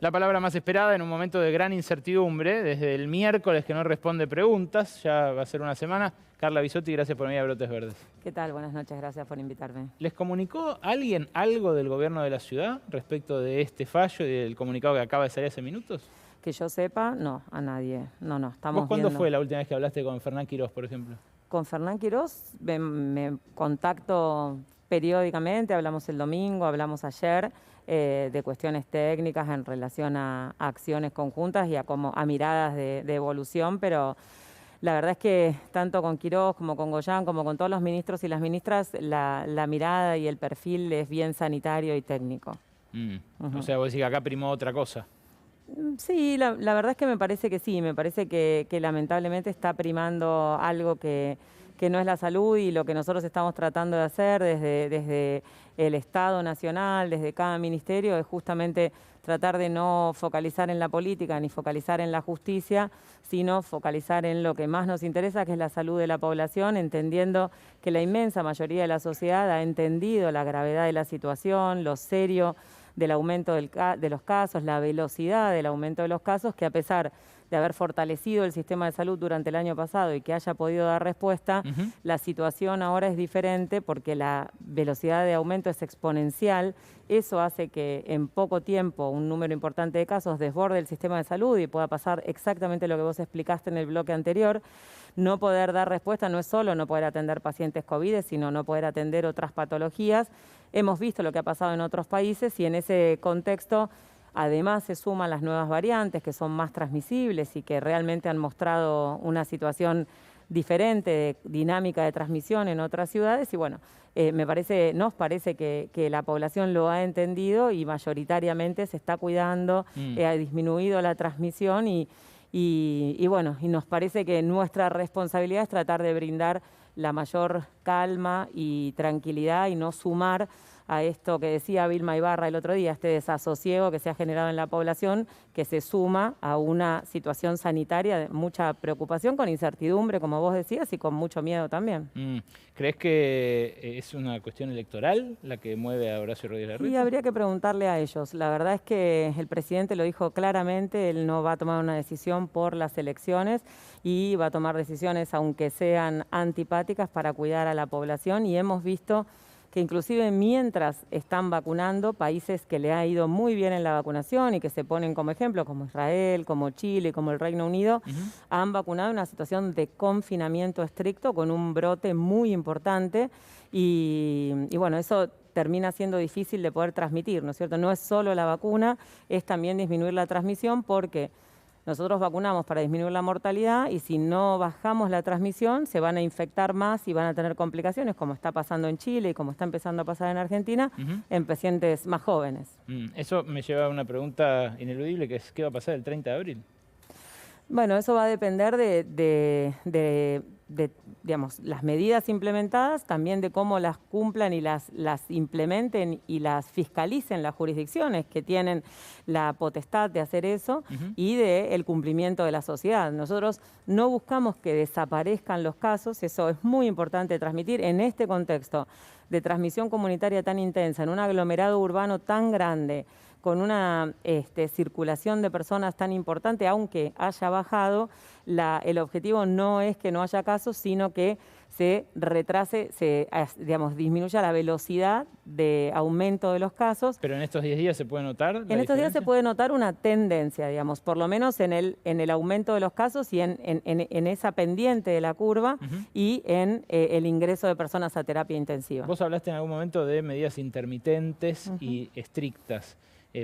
La palabra más esperada en un momento de gran incertidumbre, desde el miércoles que no responde preguntas, ya va a ser una semana. Carla Bisotti, gracias por venir a Brotes Verdes. ¿Qué tal? Buenas noches, gracias por invitarme. ¿Les comunicó alguien algo del gobierno de la ciudad respecto de este fallo y del comunicado que acaba de salir hace minutos? Que yo sepa, no, a nadie. No, estamos ¿Vos cuándo viendo. fue la última vez que hablaste con Fernán Quirós, por ejemplo? Con Fernán Quirós me contacto periódicamente, hablamos el domingo, hablamos ayer, de cuestiones técnicas en relación a acciones conjuntas y a miradas de evolución, pero la verdad es que tanto con Quirós como con Goyán, como con todos los ministros y las ministras, la mirada y el perfil es bien sanitario y técnico. O sea, vos decís que acá primó otra cosa. Sí, la verdad es que me parece que sí, me parece que lamentablemente está primando algo que no es la salud, y lo que nosotros estamos tratando de hacer desde el Estado Nacional, desde cada ministerio, es justamente tratar de no focalizar en la política ni focalizar en la justicia, sino focalizar en lo que más nos interesa, que es la salud de la población, entendiendo que la inmensa mayoría de la sociedad ha entendido la gravedad de la situación, lo serio del aumento de los casos, la velocidad del aumento de los casos, que a pesar de haber fortalecido el sistema de salud durante el año pasado y que haya podido dar respuesta, la situación ahora es diferente porque la velocidad de aumento es exponencial. Eso hace que en poco tiempo un número importante de casos desborde el sistema de salud y pueda pasar exactamente lo que vos explicaste en el bloque anterior. No poder dar respuesta no es solo no poder atender pacientes COVID, sino no poder atender otras patologías. Hemos visto lo que ha pasado en otros países y en ese contexto además se suman las nuevas variantes que son más transmisibles y que realmente han mostrado una situación diferente de dinámica de transmisión en otras ciudades. Y bueno, nos parece que la población lo ha entendido y mayoritariamente se está cuidando, ha disminuido la transmisión y bueno, y nos parece que nuestra responsabilidad es tratar de brindar la mayor calma y tranquilidad y no sumar a esto que decía Vilma Ibarra el otro día, este desasosiego que se ha generado en la población, que se suma a una situación sanitaria de mucha preocupación, con incertidumbre, como vos decías, y con mucho miedo también. ¿Crees que es una cuestión electoral la que mueve a Horacio Rodríguez Larreta? Y habría que preguntarle a ellos. La verdad es que el presidente lo dijo claramente, él no va a tomar una decisión por las elecciones y va a tomar decisiones, aunque sean antipáticas, para cuidar a la población, y hemos visto que inclusive mientras están vacunando, países que le ha ido muy bien en la vacunación y que se ponen como ejemplo, como Israel, como Chile, como el Reino Unido, han vacunado en una situación de confinamiento estricto con un brote muy importante y bueno, eso termina siendo difícil de poder transmitir, ¿no es cierto? No es solo la vacuna, es también disminuir la transmisión, porque nosotros vacunamos para disminuir la mortalidad y si no bajamos la transmisión se van a infectar más y van a tener complicaciones, como está pasando en Chile y como está empezando a pasar en Argentina, en pacientes más jóvenes. Eso me lleva a una pregunta ineludible, que es ¿qué va a pasar el 30 de abril? Bueno, eso va a depender digamos, las medidas implementadas, también de cómo las cumplan y las implementen y las fiscalicen las jurisdicciones que tienen la potestad de hacer eso, y del cumplimiento de la sociedad. Nosotros no buscamos que desaparezcan los casos, eso es muy importante transmitir en este contexto de transmisión comunitaria tan intensa, en un aglomerado urbano tan grande, con una circulación de personas tan importante, aunque haya bajado, el objetivo no es que no haya casos, sino que se retrase, digamos, disminuya la velocidad de aumento de los casos. ¿Pero en estos 10 días se puede notar la En estos días diferencia? se puede notar una tendencia, digamos, por lo menos en el aumento de los casos y en esa pendiente de la curva y en el ingreso de personas a terapia intensiva. Vos hablaste en algún momento de medidas intermitentes y estrictas.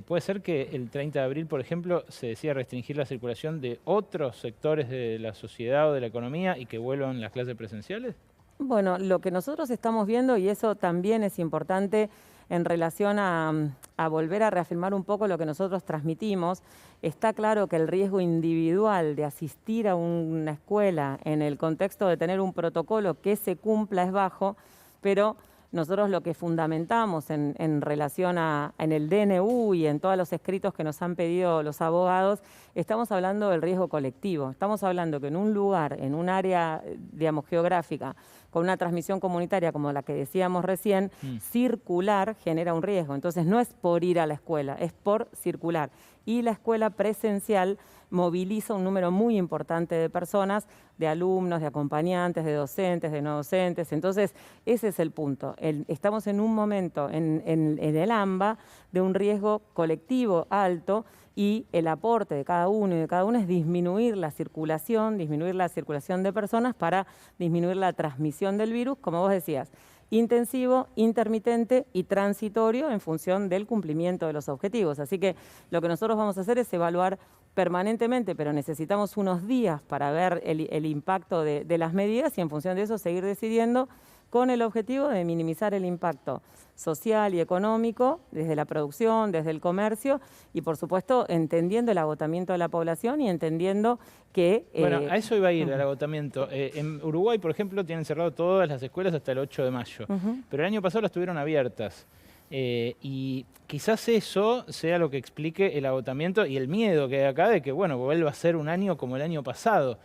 ¿Puede ser que el 30 de abril, por ejemplo, se decida restringir la circulación de otros sectores de la sociedad o de la economía y que vuelvan las clases presenciales? Bueno, lo que nosotros estamos viendo, y eso también es importante en relación a volver a reafirmar un poco lo que nosotros transmitimos, está claro que el riesgo individual de asistir a una escuela en el contexto de tener un protocolo que se cumpla es bajo, pero nosotros lo que fundamentamos en relación en el DNU y en todos los escritos que nos han pedido los abogados, estamos hablando del riesgo colectivo. Estamos hablando que en un lugar, en un área, digamos, geográfica, con una transmisión comunitaria como la que decíamos recién, circular genera un riesgo. Entonces no es por ir a la escuela, es por circular. Y la escuela presencial moviliza un número muy importante de personas, de alumnos, de acompañantes, de docentes, de no docentes. Entonces, ese es el punto. Estamos en un momento en el AMBA de un riesgo colectivo alto y el aporte de cada uno y de cada una es disminuir la circulación de personas para disminuir la transmisión del virus, como vos decías, intensivo, intermitente y transitorio en función del cumplimiento de los objetivos. Así que lo que nosotros vamos a hacer es evaluar permanentemente, pero necesitamos unos días para ver el impacto de las medidas y en función de eso seguir decidiendo con el objetivo de minimizar el impacto social y económico desde la producción, desde el comercio y, por supuesto, entendiendo el agotamiento de la población y entendiendo que... Bueno, a eso iba a ir, al agotamiento. En Uruguay, por ejemplo, tienen cerrado todas las escuelas hasta el 8 de mayo, pero el año pasado las tuvieron abiertas. Y quizás eso sea lo que explique el agotamiento y el miedo que hay acá de que, bueno, vuelva a ser un año como el año pasado.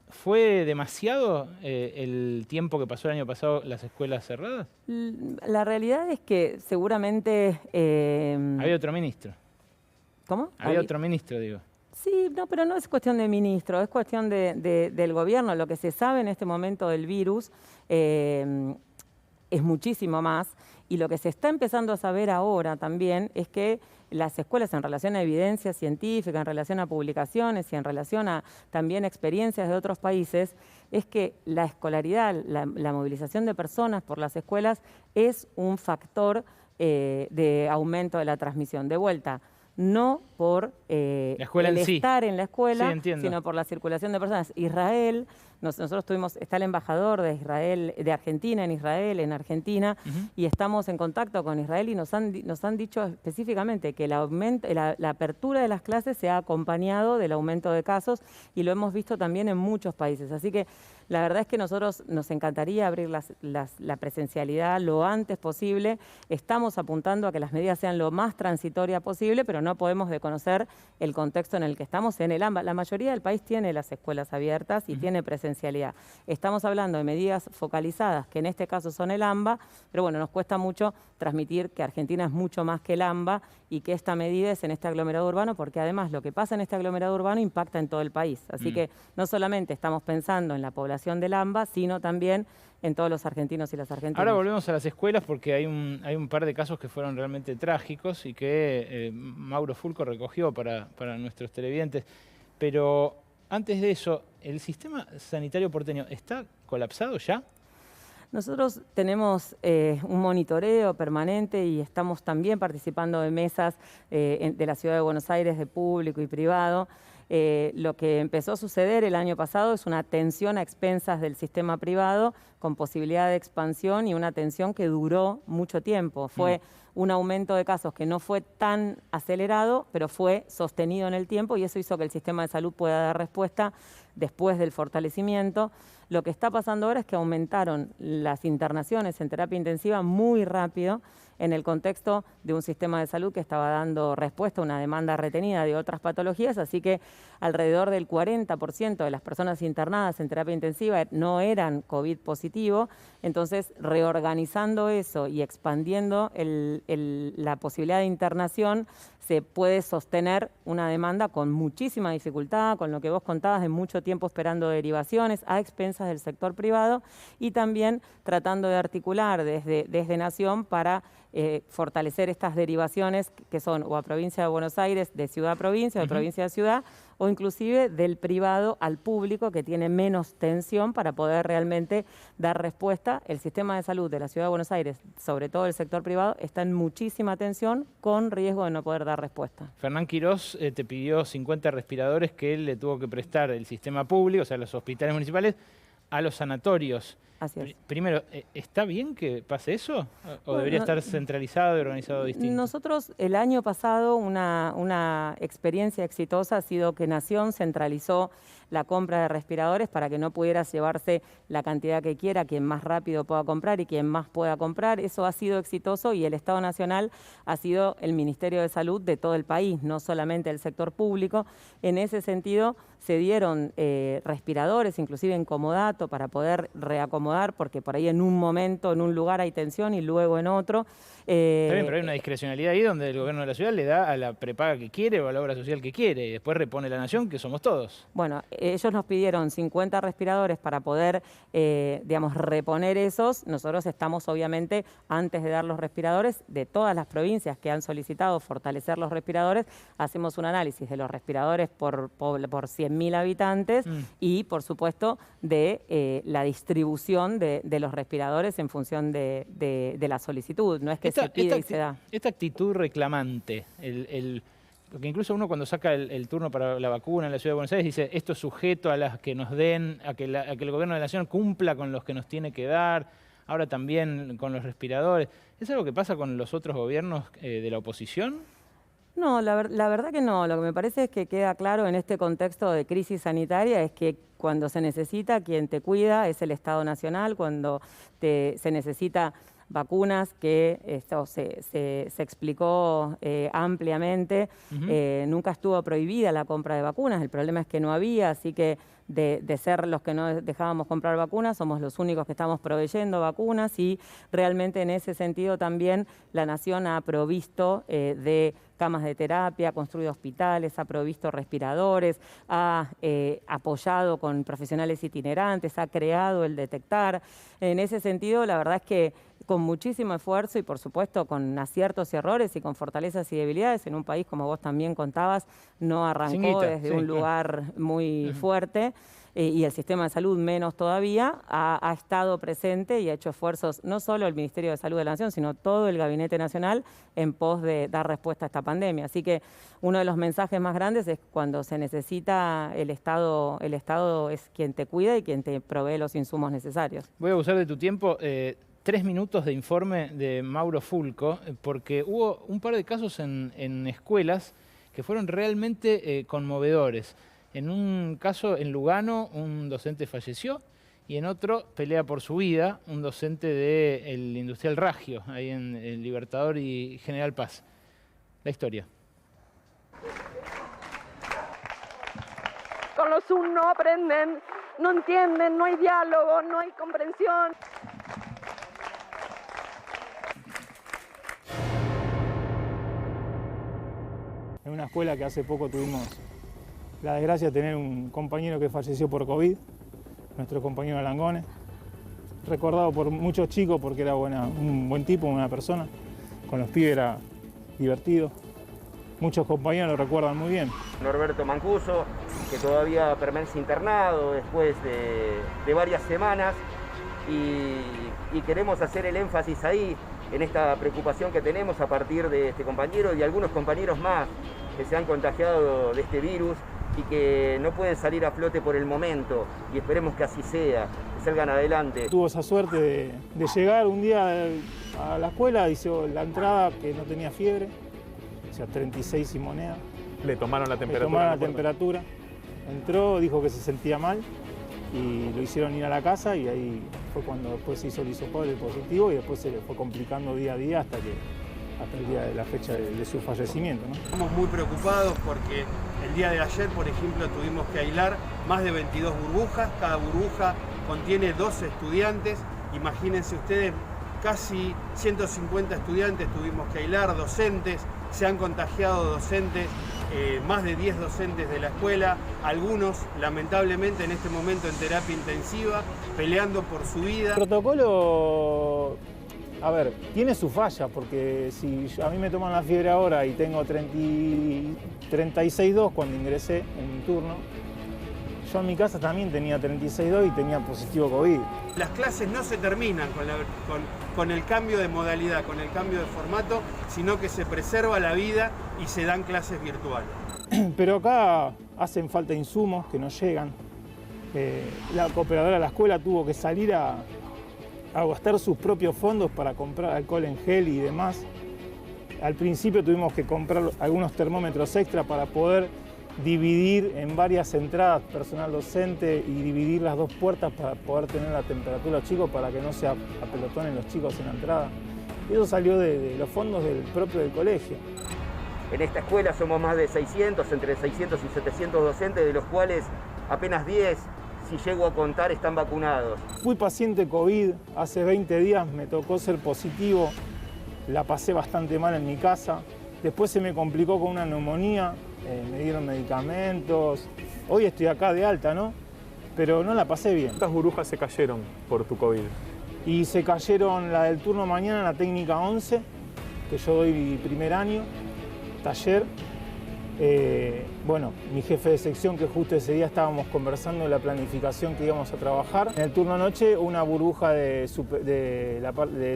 ¿Fue demasiado el tiempo que pasó el año pasado las escuelas cerradas? La realidad es que seguramente... Había otro ministro. ¿Cómo? Había otro ministro, digo. Sí, no, pero no es cuestión de ministro, es cuestión del gobierno. Lo que se sabe en este momento del virus es muchísimo más. Y lo que se está empezando a saber ahora también es que las escuelas en relación a evidencia científica, en relación a publicaciones y en relación a también experiencias de otros países, es que la escolaridad, la movilización de personas por las escuelas es un factor de aumento de la transmisión. De vuelta, no por estar en la escuela, sino por la circulación de personas. Israel, nosotros está el embajador de Israel, de Argentina en Israel, en Argentina, y estamos en contacto con Israel y nos han dicho específicamente que la apertura de las clases se ha acompañado del aumento de casos y lo hemos visto también en muchos países. Así que la verdad es que nosotros nos encantaría abrir la presencialidad lo antes posible. Estamos apuntando a que las medidas sean lo más transitorias posible, pero no podemos desconocer el contexto en el que estamos en el AMBA. La mayoría del país tiene las escuelas abiertas y tiene presencialidad. Estamos hablando de medidas focalizadas, que en este caso son el AMBA, pero bueno, nos cuesta mucho transmitir que Argentina es mucho más que el AMBA y que esta medida es en este aglomerado urbano, porque además lo que pasa en este aglomerado urbano impacta en todo el país. Así que no solamente estamos pensando en la población del AMBA, sino también en todos los argentinos y las argentinas. Ahora volvemos a las escuelas porque hay un par de casos que fueron realmente trágicos y que Mauro Fulco recogió para nuestros televidentes. Pero antes de eso, ¿el sistema sanitario porteño está colapsado ya? Nosotros tenemos un monitoreo permanente y estamos también participando de mesas de la Ciudad de Buenos Aires de público y privado. Lo que empezó a suceder el año pasado es una tensión a expensas del sistema privado con posibilidad de expansión y una tensión que duró mucho tiempo. Fue un aumento de casos que no fue tan acelerado, pero fue sostenido en el tiempo y eso hizo que el sistema de salud pueda dar respuesta después del fortalecimiento. Lo que está pasando ahora es que aumentaron las internaciones en terapia intensiva muy rápido en el contexto de un sistema de salud que estaba dando respuesta a una demanda retenida de otras patologías, así que alrededor del 40% de las personas internadas en terapia intensiva no eran COVID positivo, entonces reorganizando eso y expandiendo la posibilidad de internación, se puede sostener una demanda con muchísima dificultad, con lo que vos contabas de mucho tiempo esperando derivaciones a expensas del sector privado y también tratando de articular desde Nación para fortalecer estas derivaciones que son o a provincia de Buenos Aires, de ciudad a provincia, de provincia a ciudad, o inclusive del privado al público que tiene menos tensión para poder realmente dar respuesta. El sistema de salud de la ciudad de Buenos Aires, sobre todo el sector privado, está en muchísima tensión con riesgo de no poder dar respuesta. Fernán Quirós te pidió 50 respiradores que él le tuvo que prestar el sistema público, o sea, los hospitales municipales, a los sanatorios. Así es. Primero, ¿está bien que pase eso? ¿O debería estar centralizado y organizado distinto? Nosotros el año pasado una experiencia exitosa ha sido que Nación centralizó la compra de respiradores para que no pudiera llevarse la cantidad que quiera, quien más rápido pueda comprar y quien más pueda comprar. Eso ha sido exitoso y el Estado Nacional ha sido el Ministerio de Salud de todo el país, no solamente el sector público. En ese sentido se dieron respiradores, inclusive en comodato, para poder reacomodar acomodar, porque por ahí en un momento, en un lugar hay tensión y luego en otro. Está bien, pero hay una discrecionalidad ahí donde el gobierno de la ciudad le da a la prepaga que quiere o a la obra social que quiere y después repone la nación, que somos todos. Bueno, ellos nos pidieron 50 respiradores para poder, digamos, reponer esos. Nosotros estamos, obviamente, antes de dar los respiradores, de todas las provincias que han solicitado fortalecer los respiradores, hacemos un análisis de los respiradores por 100.000 habitantes y, por supuesto, de la distribución de los respiradores en función de la solicitud. No es que se pide y se da. Esta actitud reclamante, porque incluso uno cuando saca el turno para la vacuna en la Ciudad de Buenos Aires dice esto es sujeto a las que nos den, a que el gobierno de la nación cumpla con los que nos tiene que dar, ahora también con los respiradores. ¿Es algo que pasa con los otros gobiernos de la oposición? No, la verdad que no. Lo que me parece es que queda claro en este contexto de crisis sanitaria es que cuando se necesita, quien te cuida es el Estado Nacional, cuando se necesita vacunas, que esto se explicó ampliamente. Nunca estuvo prohibida la compra de vacunas, el problema es que no había, así que de ser los que no dejábamos comprar vacunas, somos los únicos que estamos proveyendo vacunas y realmente en ese sentido también la Nación ha provisto de camas de terapia, ha construido hospitales, ha provisto respiradores, ha apoyado con profesionales itinerantes, ha creado el Detectar. En ese sentido, la verdad es que con muchísimo esfuerzo y, por supuesto, con aciertos y errores y con fortalezas y debilidades, en un país, como vos también contabas, no arrancó desde un lugar muy fuerte y el sistema de salud menos todavía, ha estado presente y ha hecho esfuerzos, no solo el Ministerio de Salud de la Nación, sino todo el Gabinete Nacional en pos de dar respuesta a esta pandemia. Así que uno de los mensajes más grandes es cuando se necesita el Estado es quien te cuida y quien te provee los insumos necesarios. Voy a abusar de tu tiempo. 3 minutos de informe de Mauro Fulco, porque hubo un par de casos en escuelas que fueron realmente conmovedores. En un caso en Lugano, un docente falleció y en otro pelea por su vida, un docente del Industrial Ragio, ahí en el Libertador y General Paz. La historia. Con los Zoom no aprenden, no entienden, no hay diálogo, no hay comprensión. En una escuela que hace poco tuvimos la desgracia de tener un compañero que falleció por COVID, nuestro compañero Langone, recordado por muchos chicos porque era un buen tipo, una persona, con los pibes era divertido. Muchos compañeros lo recuerdan muy bien. Norberto Mancuso, que todavía permanece internado después de varias semanas y queremos hacer el énfasis ahí en esta preocupación que tenemos a partir de este compañero y algunos compañeros más que se han contagiado de este virus y que no pueden salir a flote por el momento y esperemos que así sea, que salgan adelante. Tuvo esa suerte de llegar un día a la escuela, hizo la entrada que no tenía fiebre, o sea, 36 y moneda. Le tomaron la temperatura. Le tomaron la temperatura, entró, dijo que se sentía mal y lo hicieron ir a la casa y ahí fue cuando después se hizo el hisopado positivo y después se le fue complicando día a día hasta el día de la fecha de su fallecimiento, ¿no? Estamos muy preocupados porque el día de ayer, por ejemplo, tuvimos que aislar más de 22 burbujas, cada burbuja contiene 12 estudiantes, imagínense ustedes, casi 150 estudiantes tuvimos que aislar, docentes, se han contagiado docentes, más de 10 docentes de la escuela, algunos lamentablemente en este momento en terapia intensiva, peleando por su vida. El protocolo, a ver, tiene su falla, porque si a mí me toman la fiebre ahora y tengo 36,2 cuando ingresé en mi turno, yo en mi casa también tenía 36,2 y tenía positivo COVID. Las clases no se terminan con el cambio de modalidad, con el cambio de formato, sino que se preserva la vida y se dan clases virtuales. Pero acá hacen falta insumos que no llegan. La cooperadora de la escuela tuvo que salir a gastar sus propios fondos para comprar alcohol en gel y demás. Al principio tuvimos que comprar algunos termómetros extra para poder dividir en varias entradas personal docente y dividir las dos puertas para poder tener la temperatura chicos para que no se apelotonen los chicos en la entrada. Y eso salió de los fondos del colegio. En esta escuela somos más de 600, entre 600 y 700 docentes, de los cuales apenas 10 si llego a contar, están vacunados. Fui paciente COVID, hace 20 días me tocó ser positivo, la pasé bastante mal en mi casa, después se me complicó con una neumonía, me dieron medicamentos, hoy estoy acá de alta, ¿no? Pero no la pasé bien. ¿Cuántas burbujas se cayeron por tu COVID? Y se cayeron la del turno mañana, la técnica 11, que yo doy primer año, taller. Bueno, mi jefe de sección, que justo ese día estábamos conversando de la planificación que íbamos a trabajar. En el turno noche, una burbuja de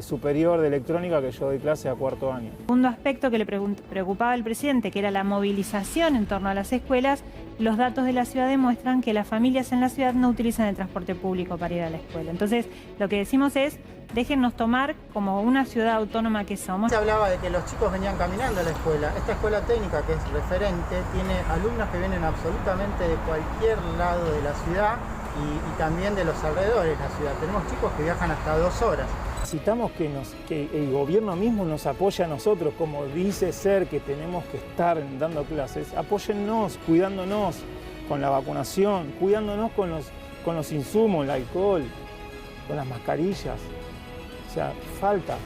superior de electrónica, que yo doy clase a cuarto año. Segundo aspecto que le preocupaba al presidente, que era la movilización en torno a las escuelas. Los datos de la ciudad demuestran que las familias en la ciudad no utilizan el transporte público para ir a la escuela. Entonces, lo que decimos es, déjennos tomar como una ciudad autónoma que somos. Se hablaba de que los chicos venían caminando a la escuela. Esta escuela técnica, que es referente, tiene alumnos que vienen absolutamente de cualquier lado de la ciudad y también de los alrededores de la ciudad. Tenemos chicos que viajan hasta 2 horas. Necesitamos que el gobierno mismo nos apoye a nosotros, como dice ser que tenemos que estar dando clases. Apóyennos, cuidándonos con la vacunación, cuidándonos con los insumos, el alcohol, con las mascarillas. O sea, falta.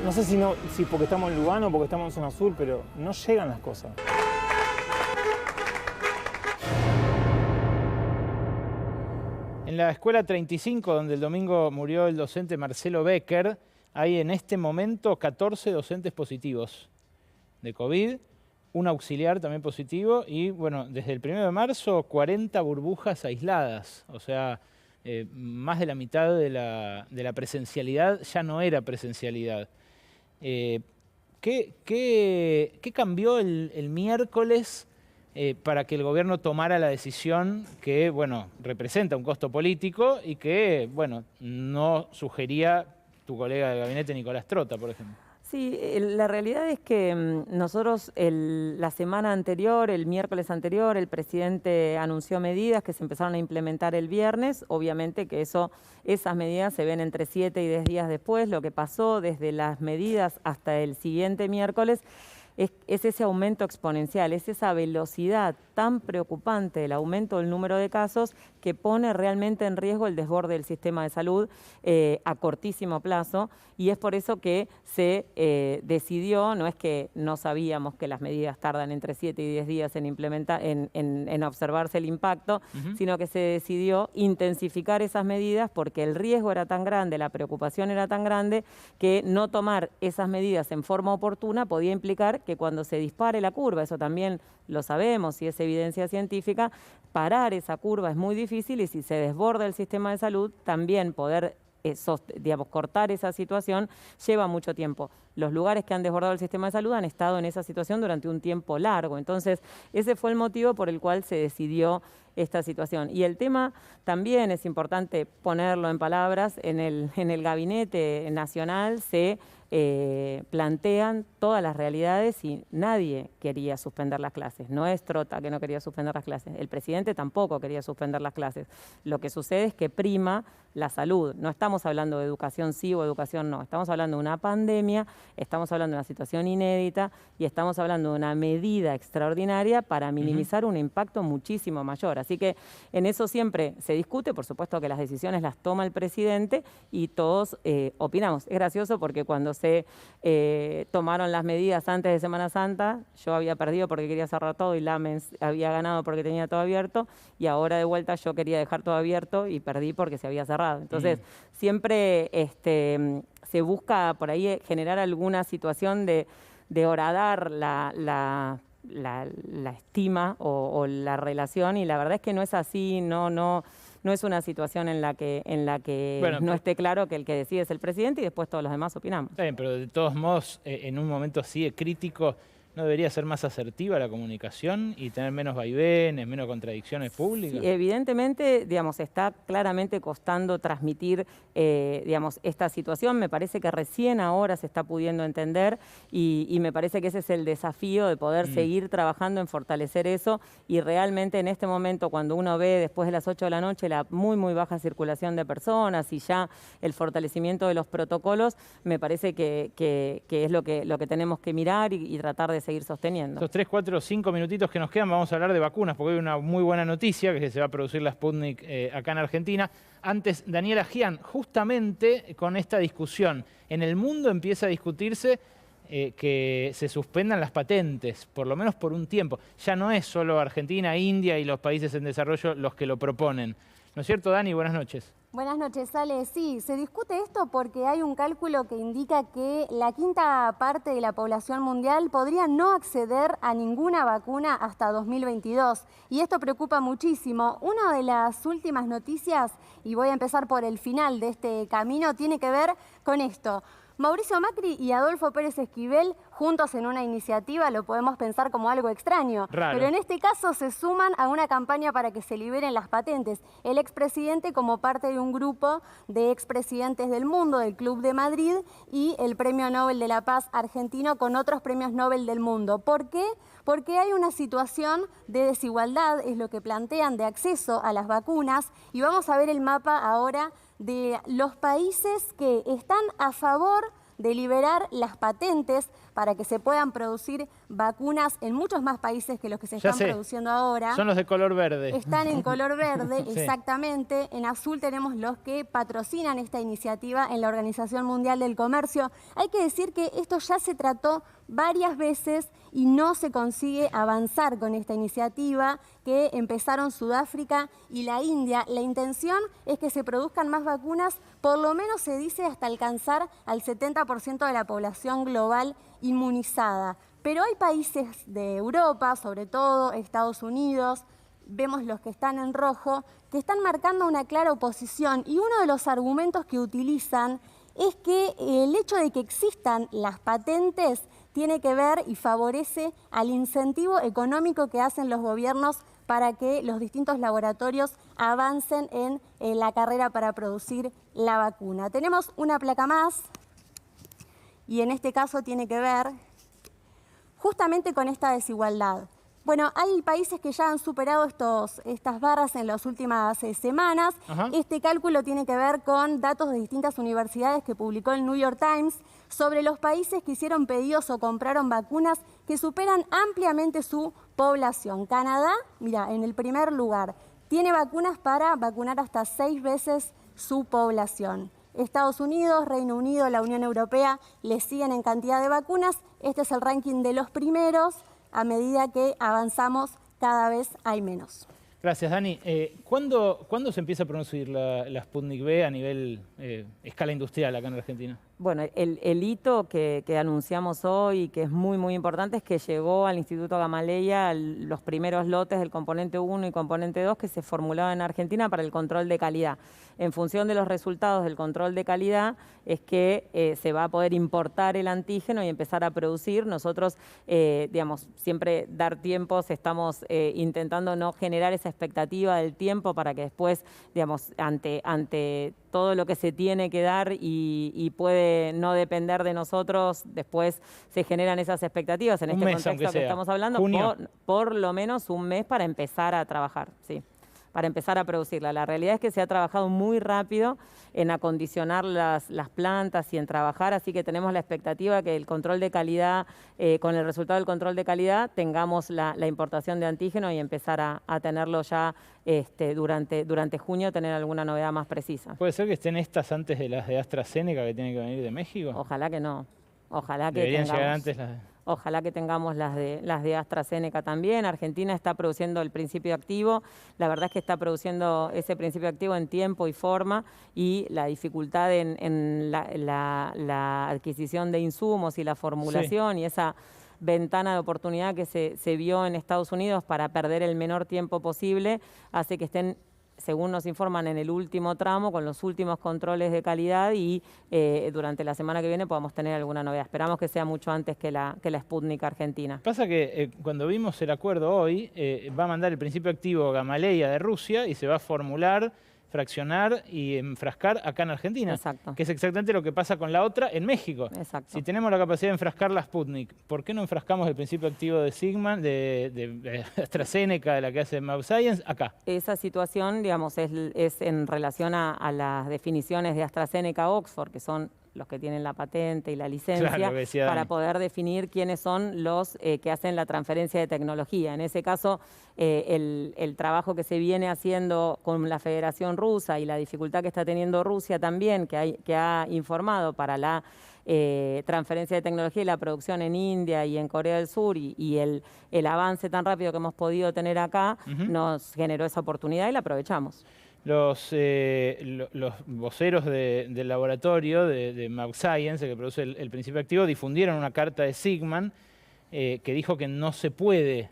No sé si porque estamos en Lugano o porque estamos en zona sur, pero no llegan las cosas. En la escuela 35, donde el domingo murió el docente Marcelo Becker, hay en este momento 14 docentes positivos de COVID, un auxiliar también positivo y, bueno, desde el 1 de marzo, 40 burbujas aisladas. O sea, más de la mitad de la presencialidad ya no era presencialidad. ¿Qué cambió el miércoles para que el gobierno tomara la decisión que, bueno, representa un costo político y que, bueno, no sugería tu colega de gabinete Nicolás Trota, por ejemplo? Sí, la realidad es que nosotros la semana anterior, el miércoles anterior, el presidente anunció medidas que se empezaron a implementar el viernes. Obviamente que esas medidas se ven entre 7 y 10 días después. Lo que pasó desde las medidas hasta el siguiente miércoles es ese aumento exponencial, es esa velocidad tan preocupante del aumento del número de casos que pone realmente en riesgo el desborde del sistema de salud a cortísimo plazo, y es por eso que se decidió, no es que no sabíamos que las medidas tardan entre 7 y 10 días en observarse el impacto, sino que se decidió intensificar esas medidas porque el riesgo era tan grande, la preocupación era tan grande, que no tomar esas medidas en forma oportuna podía implicar que cuando se dispare la curva, eso también lo sabemos y es evidencia científica, parar esa curva es muy difícil, y si se desborda el sistema de salud, también poder cortar esa situación lleva mucho tiempo. Los lugares que han desbordado el sistema de salud han estado en esa situación durante un tiempo largo. Entonces, ese fue el motivo por el cual se decidió esta situación. Y el tema también es importante ponerlo en palabras. En el Gabinete Nacional se plantean todas las realidades y nadie quería suspender las clases. No es Trota que no quería suspender las clases, el presidente tampoco quería suspender las clases. Lo que sucede es que prima la salud. No estamos hablando de educación sí o educación no, estamos hablando de una pandemia, estamos hablando de una situación inédita y estamos hablando de una medida extraordinaria para minimizar un impacto muchísimo mayor. Así que en eso siempre se discute, por supuesto que las decisiones las toma el presidente y todos opinamos. Es gracioso porque cuando se tomaron las medidas antes de Semana Santa, yo había perdido porque quería cerrar todo y Lamens había ganado porque tenía todo abierto, y ahora de vuelta yo quería dejar todo abierto y perdí porque se había cerrado. Entonces, siempre se busca por ahí generar alguna situación de horadar la estima o la relación, y la verdad es que no es así, no es una situación en la que bueno, no esté claro que el que decide es el presidente y después todos los demás opinamos. Está bien, pero de todos modos, en un momento así de crítico, ¿no debería ser más asertiva la comunicación y tener menos vaivenes, menos contradicciones públicas? Sí, evidentemente, digamos, está claramente costando transmitir, digamos, esta situación. Me parece que recién ahora se está pudiendo entender y me parece que ese es el desafío de poder seguir trabajando en fortalecer eso, y realmente en este momento, cuando uno ve después de las 8 de la noche la muy baja circulación de personas y ya el fortalecimiento de los protocolos, me parece que es lo que tenemos que mirar y tratar de seguir sosteniendo. Estos 3, 4, 5 minutitos que nos quedan vamos a hablar de vacunas, porque hay una muy buena noticia, que se va a producir la Sputnik acá en Argentina. Antes, Daniela Gian, justamente con esta discusión, en el mundo empieza a discutirse que se suspendan las patentes, por lo menos por un tiempo. Ya no es solo Argentina, India y los países en desarrollo los que lo proponen. ¿No es cierto, Dani? Buenas noches. Buenas noches, Ale. Sí, se discute esto porque hay un cálculo que indica que la quinta parte de la población mundial podría no acceder a ninguna vacuna hasta 2022. Y esto preocupa muchísimo. Una de las últimas noticias, y voy a empezar por el final de este camino, tiene que ver con esto. Mauricio Macri y Adolfo Pérez Esquivel juntos en una iniciativa lo podemos pensar como algo extraño. Raro. Pero en este caso se suman a una campaña para que se liberen las patentes. El expresidente como parte de un grupo de expresidentes del mundo, del Club de Madrid, y el Premio Nobel de la Paz argentino con otros premios Nobel del mundo. ¿Por qué? Porque hay una situación de desigualdad, es lo que plantean, de acceso a las vacunas. Y vamos a ver el mapa ahora de los países que están a favor de liberar las patentes para que se puedan producir vacunas en muchos más países que los que se están produciendo ahora. Son los de color verde. Están en color verde, Sí. Exactamente. En azul tenemos los que patrocinan esta iniciativa en la Organización Mundial del Comercio. Hay que decir que esto ya se trató varias veces y no se consigue avanzar con esta iniciativa que empezaron Sudáfrica y la India. La intención es que se produzcan más vacunas, por lo menos se dice hasta alcanzar al 70% de la población global inmunizada. Pero hay países de Europa, sobre todo Estados Unidos, vemos los que están en rojo, que están marcando una clara oposición, y uno de los argumentos que utilizan es que el hecho de que existan las patentes tiene que ver y favorece al incentivo económico que hacen los gobiernos para que los distintos laboratorios avancen en la carrera para producir la vacuna. Tenemos una placa más, y en este caso tiene que ver justamente con esta desigualdad. Bueno, hay países que ya han superado estas barras en las últimas semanas. Ajá. Este cálculo tiene que ver con datos de distintas universidades que publicó el New York Times sobre los países que hicieron pedidos o compraron vacunas que superan ampliamente su población. Canadá, mira, en el primer lugar, tiene vacunas para vacunar hasta 6 veces su población. Estados Unidos, Reino Unido, la Unión Europea le siguen en cantidad de vacunas. Este es el ranking de los primeros. A medida que avanzamos, cada vez hay menos. Gracias, Dani. ¿Cuándo se empieza a producir la Sputnik V a nivel escala industrial acá en Argentina? Bueno, el hito que anunciamos hoy, que es muy, muy importante, es que llegó al Instituto Gamaleya los primeros lotes del componente 1 y componente 2 que se formulaban en Argentina para el control de calidad. En función de los resultados del control de calidad es que se va a poder importar el antígeno y empezar a producir. Nosotros, digamos, siempre dar tiempos, estamos intentando no generar esa expectativa del tiempo para que después, digamos, ante todo lo que se tiene que dar y puede no depender de nosotros, después se generan esas expectativas. En este contexto que estamos hablando, por lo menos un mes para empezar a trabajar, sí, para empezar a producirla. La realidad es que se ha trabajado muy rápido en acondicionar las plantas y en trabajar, así que tenemos la expectativa que el control de calidad, con el resultado del control de calidad, tengamos la importación de antígeno y empezar a tenerlo ya durante junio, tener alguna novedad más precisa. ¿Puede ser que estén estas antes de las de AstraZeneca que tienen que venir de México? Ojalá que no. Ojalá que Deberían tengamos, llegar antes las... Ojalá que tengamos las de AstraZeneca también. Argentina está produciendo el principio activo. La verdad es que está produciendo ese principio activo en tiempo y forma, y la dificultad en la adquisición de insumos y la formulación y esa ventana de oportunidad que se vio en Estados Unidos para perder el menor tiempo posible hace que estén, según nos informan, en el último tramo, con los últimos controles de calidad, y durante la semana que viene podamos tener alguna novedad. Esperamos que sea mucho antes que la Sputnik Argentina. Pasa que cuando vimos el acuerdo hoy, va a mandar el principio activo Gamaleya de Rusia y se va a formular, fraccionar y enfrascar acá en Argentina. Exacto. Que es exactamente lo que pasa con la otra en México. Exacto. Si tenemos la capacidad de enfrascar la Sputnik, ¿por qué no enfrascamos el principio activo de Sigma, de AstraZeneca, de la que hace Mount Science, acá? Esa situación, digamos, es en relación a las definiciones de AstraZeneca-Oxford, que son los que tienen la patente y la licencia, Claro, que decía para Dani. poder definir quiénes son los que hacen la transferencia de tecnología. En ese caso, el trabajo que se viene haciendo con la Federación Rusa y la dificultad que está teniendo Rusia también, que ha informado para la transferencia de tecnología y la producción en India y en Corea del Sur y el avance tan rápido que hemos podido tener acá, nos generó esa oportunidad y la aprovechamos. Los voceros del laboratorio de Mount Science, el que produce el principio activo, difundieron una carta de Sigman que dijo que no se puede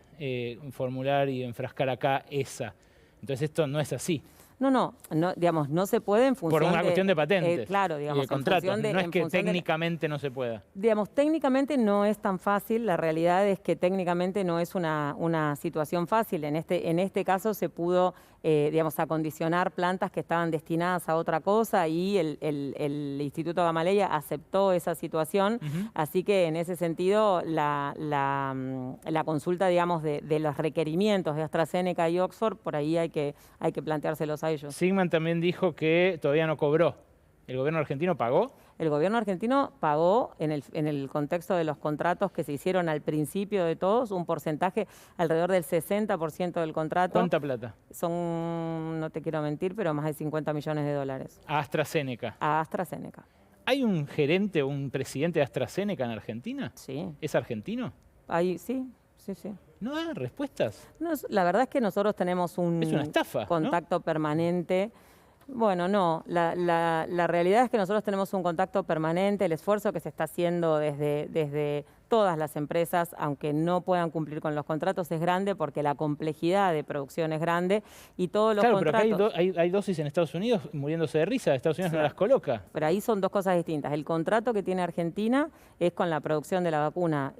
formular y enfrascar acá esa. Entonces esto no es así. No, digamos, no se puede en función Por una cuestión de patentes claro, digamos, y de contratos. en función de, no es en que función de técnicamente no se pueda. digamos, técnicamente no es tan fácil, la realidad es que técnicamente no es una situación fácil. En este caso se pudo, digamos, acondicionar plantas que estaban destinadas a otra cosa y el Instituto Gamaleya aceptó esa situación, así que en ese sentido la consulta, digamos, de los requerimientos de AstraZeneca y Oxford, por ahí hay que planteárselos a ellos. Sigman también dijo que todavía no cobró. ¿El gobierno argentino pagó? El gobierno argentino pagó en el contexto de los contratos que se hicieron al principio de todos un porcentaje alrededor del 60% del contrato. ¿Cuánta plata? Son, no te quiero mentir, pero más de 50 millones de dólares. A AstraZeneca. A AstraZeneca. ¿Hay un gerente o un presidente de AstraZeneca en Argentina? Sí. ¿Es argentino? Ahí, sí. ¿No dan respuestas? No, la verdad es que nosotros tenemos Es una estafa, ¿no? contacto permanente. Bueno, no, la realidad es que nosotros tenemos un contacto permanente, el esfuerzo que se está haciendo desde todas las empresas, aunque no puedan cumplir con los contratos, es grande porque la complejidad de producción es grande y todos los contratos... Pero acá hay dosis en Estados Unidos muriéndose de risa, Estados Unidos no las coloca. Pero ahí son dos cosas distintas. El contrato que tiene Argentina es con la producción de la vacuna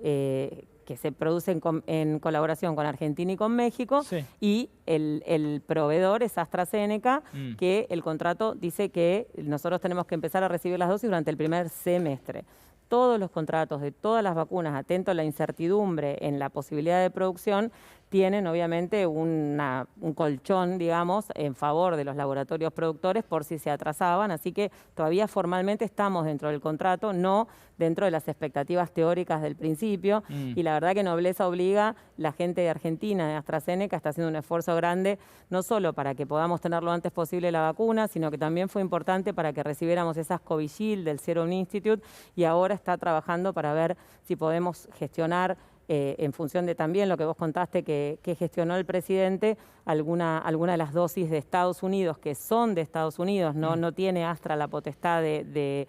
que se produce en colaboración con Argentina y con México, y el proveedor es AstraZeneca, que el contrato dice que nosotros tenemos que empezar a recibir las dosis durante el primer semestre. Todos los contratos de todas las vacunas, atento a la incertidumbre en la posibilidad de producción, tienen obviamente un colchón, digamos, en favor de los laboratorios productores por si se atrasaban, así que todavía formalmente estamos dentro del contrato, no dentro de las expectativas teóricas del principio, y la verdad que nobleza obliga, la gente de Argentina, de AstraZeneca, está haciendo un esfuerzo grande, no solo para que podamos tener lo antes posible la vacuna, sino que también fue importante para que recibiéramos esas Covishield del Serum Institute, y ahora está trabajando para ver si podemos gestionar en función de también lo que vos contaste que gestionó el presidente, alguna de las dosis de Estados Unidos, que son de Estados Unidos, no tiene Astra la potestad de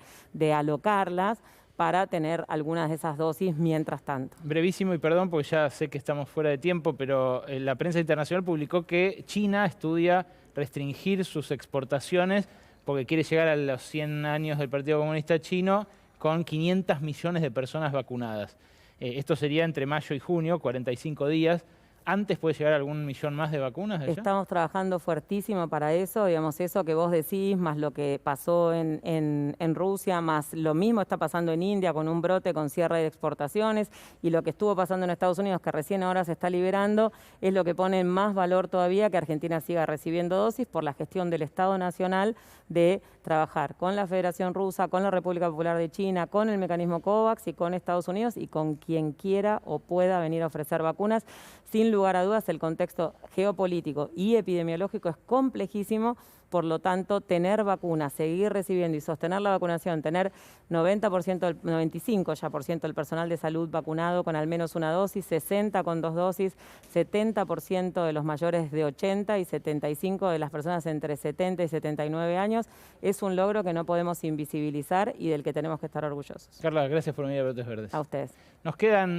alocarlas, para tener algunas de esas dosis mientras tanto. Brevísimo y perdón porque ya sé que estamos fuera de tiempo, pero la prensa internacional publicó que China estudia restringir sus exportaciones porque quiere llegar a los 100 años del Partido Comunista Chino con 500 millones de personas vacunadas. Esto sería entre mayo y junio, 45 días. ¿Antes puede llegar algún millón más de vacunas allá? Estamos trabajando fuertísimo para eso, digamos, eso que vos decís, más lo que pasó en Rusia, más lo mismo está pasando en India con un brote con cierre de exportaciones, y lo que estuvo pasando en Estados Unidos, que recién ahora se está liberando, es lo que pone en más valor todavía que Argentina siga recibiendo dosis por la gestión del Estado Nacional de trabajar con la Federación Rusa, con la República Popular de China, con el mecanismo COVAX y con Estados Unidos y con quien quiera o pueda venir a ofrecer vacunas. Sin lugar a dudas, el contexto geopolítico y epidemiológico es complejísimo, por lo tanto, tener vacunas, seguir recibiendo y sostener la vacunación, tener 95% del personal de salud vacunado con al menos una dosis, 60 con 2 dosis, 70% de los mayores de 80 y 75 de las personas entre 70 y 79 años, es un logro que no podemos invisibilizar y del que tenemos que estar orgullosos. Carla, gracias por venir a Brotes Verdes. A ustedes. Nos quedan